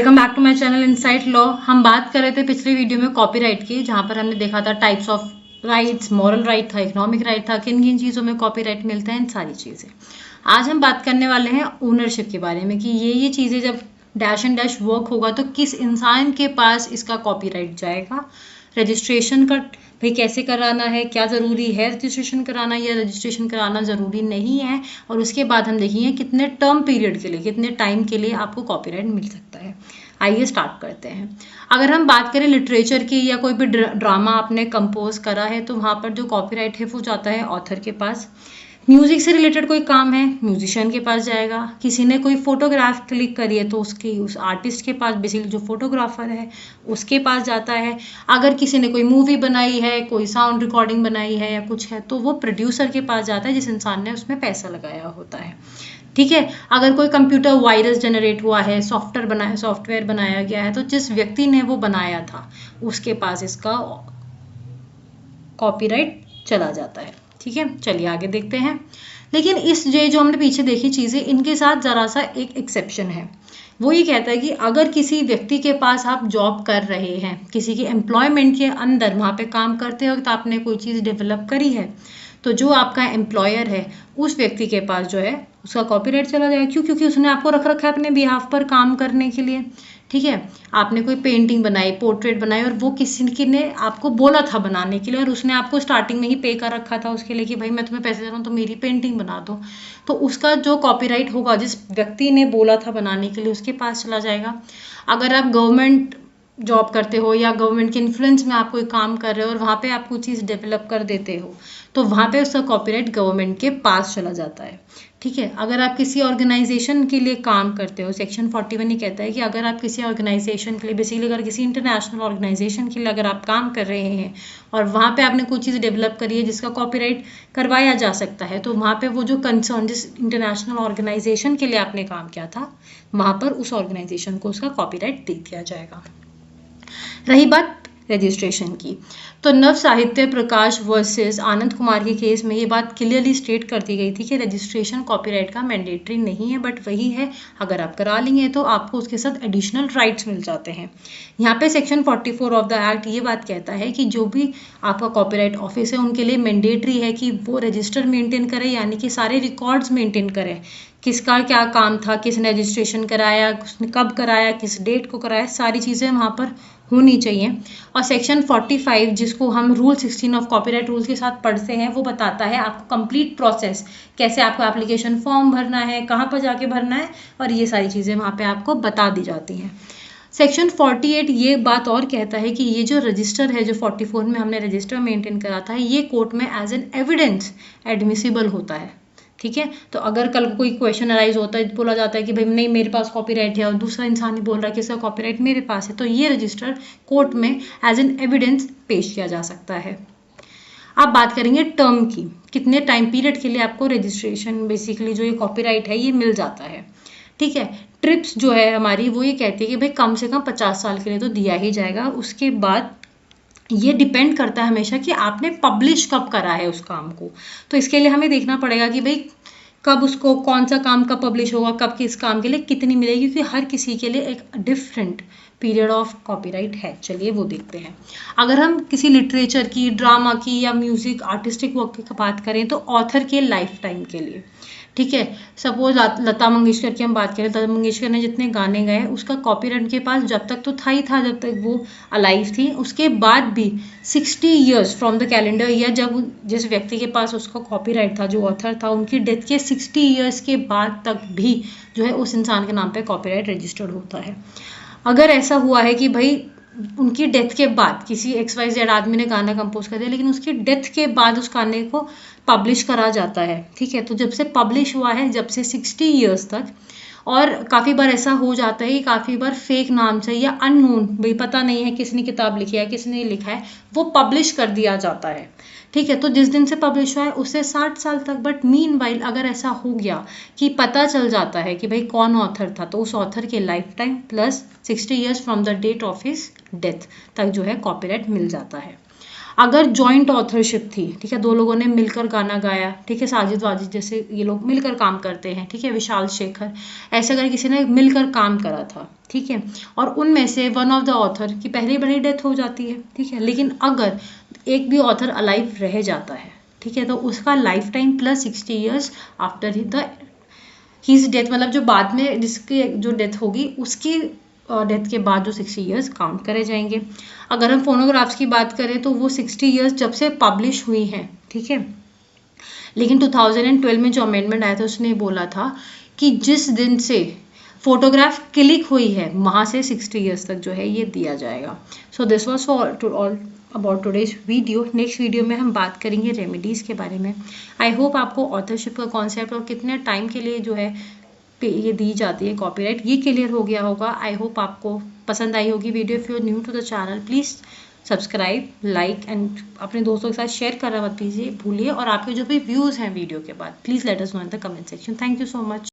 Welcome back to my channel insight law. हम बात कर रहे थे पिछले वीडियो में कॉपीराइट की, जहां पर हमने देखा था types of rights, moral right था, इकोनॉमिक राइट था, किन किन चीज़ों में कॉपीराइट मिलता है, इन सारी चीज़ें। आज हम बात करने वाले हैं ओनरशिप के बारे में कि ये चीज़ें जब डैश एंड डैश वर्क होगा तो किस इंसान के पास इसका कॉपीराइट जाएगा। रजिस्ट्रेशन का भाई कैसे कराना है, क्या ज़रूरी है रजिस्ट्रेशन कराना या रजिस्ट्रेशन कराना ज़रूरी नहीं है, और उसके बाद हम देखेंगे कितने टर्म पीरियड के लिए, कितने टाइम के लिए आपको कॉपीराइट मिल सकता है। आइए स्टार्ट करते हैं। अगर हम बात करें लिटरेचर की या कोई भी ड्रामा आपने कंपोज करा है तो वहाँ पर जो कॉपीराइट है वो जाता है ऑथर के पास। म्यूजिक से रिलेटेड कोई काम है म्यूजिशियन के पास जाएगा। किसी ने कोई फोटोग्राफ क्लिक करी है तो उस आर्टिस्ट के पास, बेसिकली जो फोटोग्राफर है उसके पास जाता है। अगर किसी ने कोई मूवी बनाई है, कोई साउंड रिकॉर्डिंग बनाई है या कुछ है तो वो प्रोड्यूसर के पास जाता है, जिस इंसान ने उसमें पैसा लगाया होता है। ठीक है। अगर कोई कंप्यूटर वायरस जनरेट हुआ है, सॉफ्टवेयर बनाया गया है, तो जिस व्यक्ति ने वो बनाया था उसके पास इसका कॉपीराइट चला जाता है। ठीक है, चलिए आगे देखते हैं। लेकिन ये जो हमने पीछे देखी चीज़ें, इनके साथ ज़रा सा एक एक्सेप्शन है। वो ये कहता है कि अगर किसी व्यक्ति के पास आप जॉब कर रहे हैं, किसी के एम्प्लॉयमेंट के अंदर, वहाँ पे काम करते वक्त आपने कोई चीज़ डेवलप करी है, तो जो आपका एम्प्लॉयर है उस व्यक्ति के पास जो है उसका कॉपीराइट चला जाएगा। क्यों? क्योंकि उसने आपको रख रखा है अपने बिहाफ पर काम करने के लिए। ठीक है, आपने कोई पेंटिंग बनाई, पोर्ट्रेट बनाई, और वो किसी ने आपको बोला था बनाने के लिए, और उसने आपको स्टार्टिंग में ही पे कर रखा था उसके लिए कि भाई मैं तुम्हें पैसे दे रहा हूँ तो मेरी पेंटिंग बना दो, तो उसका जो कॉपीराइट होगा जिस व्यक्ति ने बोला था बनाने के लिए उसके पास चला जाएगा। अगर आप गवर्नमेंट जॉब करते हो या गवर्नमेंट के इन्फ्लुएंस में आप कोई काम कर रहे हो और वहाँ पे आप कोई चीज़ डेवलप कर देते हो तो वहाँ पे उसका कॉपीराइट गवर्नमेंट के पास चला जाता है। ठीक है। अगर आप किसी ऑर्गेनाइजेशन के लिए काम करते हो, सेक्शन 41 ही कहता है कि अगर आप किसी ऑर्गेनाइजेशन के लिए, बेसिकली अगर किसी इंटरनेशनल ऑर्गेनाइजेशन के लिए अगर आप काम कर रहे हैं और वहाँ पे आपने कोई चीज़ डेवलप करी है जिसका कॉपीराइट करवाया जा सकता है, तो वहाँ पे वो जो कंसर्न, जिस इंटरनेशनल ऑर्गेनाइजेशन के लिए आपने काम किया था, वहाँ पर उस ऑर्गेनाइजेशन को उसका कॉपीराइट दे दिया जाएगा। रही बात रजिस्ट्रेशन की, तो नव साहित्य प्रकाश वर्सेस आनंद कुमार के केस में ये बात क्लियरली स्टेट कर दी गई थी कि रजिस्ट्रेशन कॉपीराइट का मैंडेटरी नहीं है, बट वही है अगर आप करा लेंगे तो आपको उसके साथ एडिशनल राइट्स मिल जाते हैं। यहाँ पे सेक्शन 44 ऑफ द एक्ट ये बात कहता है कि जो भी आपका कॉपीराइट ऑफिस है उनके लिए मैंडेटरी है कि वो रजिस्टर मेंटेन करे, यानी कि सारे रिकॉर्ड्स मेंटेन करें, किसका क्या काम था, किसने रजिस्ट्रेशन कराया, उसने कब कराया, किस डेट को कराया, सारी चीज़ें वहाँ पर होनी चाहिए। और सेक्शन 45 जिसको हम रूल 16 ऑफ कॉपीराइट रूल्स के साथ पढ़ते हैं, वो बताता है आपको कंप्लीट प्रोसेस, कैसे आपको एप्लीकेशन फॉर्म भरना है, कहाँ पर जाके भरना है, और ये सारी चीज़ें वहाँ पे आपको बता दी जाती हैं। सेक्शन 48 ये बात और कहता है कि ये जो रजिस्टर है, जो 44 में हमने रजिस्टर मेंटेन करा था, ये कोर्ट में एज एन एविडेंस एडमिसिबल होता है। ठीक है। तो अगर कल को कोई क्वेश्चन अराइज होता है, बोला जाता है कि भाई नहीं मेरे पास कॉपीराइट है और दूसरा इंसान ही बोल रहा है कि इसका कॉपीराइट मेरे पास है, तो ये रजिस्टर कोर्ट में एज एन एविडेंस पेश किया जा सकता है। अब बात करेंगे टर्म की, कितने टाइम पीरियड के लिए आपको रजिस्ट्रेशन, बेसिकली जो ये कॉपीराइट है ये मिल जाता है। ठीक है। ट्रिप्स जो है हमारी वो ये कहती है कि भाई कम से कम 50 साल के लिए तो दिया ही जाएगा। उसके बाद ये डिपेंड करता है हमेशा कि आपने पब्लिश कब करा है उस काम को, तो इसके लिए हमें देखना पड़ेगा कि भाई कब उसको, कौन सा काम कब पब्लिश होगा, कब किस काम के लिए कितनी मिलेगी, क्योंकि हर किसी के लिए एक डिफरेंट पीरियड ऑफ कॉपीराइट है। चलिए वो देखते हैं। अगर हम किसी लिटरेचर की, ड्रामा की या म्यूजिक आर्टिस्टिक वर्क की बात करें तो ऑथर के लाइफ टाइम के लिए। ठीक है। सपोज लता मंगेशकर की हम बात करें, लता मंगेशकर ने जितने गाने गाए उसका कॉपीराइट के पास जब तक तो था ही था, जब तक वो अलाइव थी। उसके बाद भी 60 years from the calendar year, जब जिस व्यक्ति के पास उसका कॉपीराइट था, जो ऑथर था, उनकी डेथ के 60 ईयर्स के बाद तक भी जो है उस इंसान के नाम पे कॉपीराइट रजिस्टर्ड होता है। अगर ऐसा हुआ है कि भाई उनकी डेथ के बाद किसी XYZ आदमी ने गाना कंपोज कर दिया, लेकिन उसकी डेथ के बाद उस गाने को पब्लिश करा जाता है। ठीक है। तो जब से पब्लिश हुआ है, जब से 60 ईयर्स तक, और काफ़ी बार ऐसा हो जाता है कि काफ़ी बार फेक नाम से या अननोन, भाई पता नहीं है किसने किताब लिखी है, किसने लिखा है, वो पब्लिश कर दिया जाता है। ठीक है। तो जिस दिन से पब्लिश हुआ है उससे 60 साल तक। बट मीनवाइल अगर ऐसा हो गया कि पता चल जाता है कि भाई कौन ऑथर था, तो उस ऑथर के lifetime plus 60 years from the date of his death तक जो है कॉपीराइट मिल जाता है। अगर जॉइंट ऑथरशिप थी, ठीक है, दो लोगों ने मिलकर गाना गाया, ठीक है, साजिद वाजिद जैसे ये लोग मिलकर काम करते हैं, ठीक है, विशाल शेखर, ऐसे अगर किसी ने मिलकर काम करा था, ठीक है, और उनमें से वन ऑफ द ऑथर की पहले बड़ी डेथ हो जाती है, ठीक है, लेकिन अगर एक भी ऑथर अलाइव रह जाता है, ठीक है, तो उसका lifetime plus 60 years after his death, मतलब जो बाद में जिसकी जो डेथ होगी उसकी डेथ के बाद जो 60 ईयर्स काउंट करे जाएंगे। अगर हम फोनोग्राफ्स की बात करें तो वो 60 ईयर्स जब से पब्लिश हुई हैं, ठीक है, लेकिन 2012 में जो अमेंडमेंट आया था उसने बोला था कि जिस दिन से फोटोग्राफ क्लिक हुई है वहाँ से 60 ईयर्स तक जो है ये दिया जाएगा। So this was for all about today's video. Next video में हम बात करेंगे रेमेडीज़ के बारे में। आई होप आपको ऑथरशिप का कॉन्सेप्ट और कितने टाइम के लिए जो है ये दी जाती है कॉपीराइट, ये क्लियर हो गया होगा। आई होप आपको पसंद आई होगी video. If you are new to the channel please subscribe, like and अपने दोस्तों के साथ शेयर करना मत भूलिए। और आपके जो भी व्यूज़ हैं वीडियो के बाद please let us know in the comment section. Thank you so much.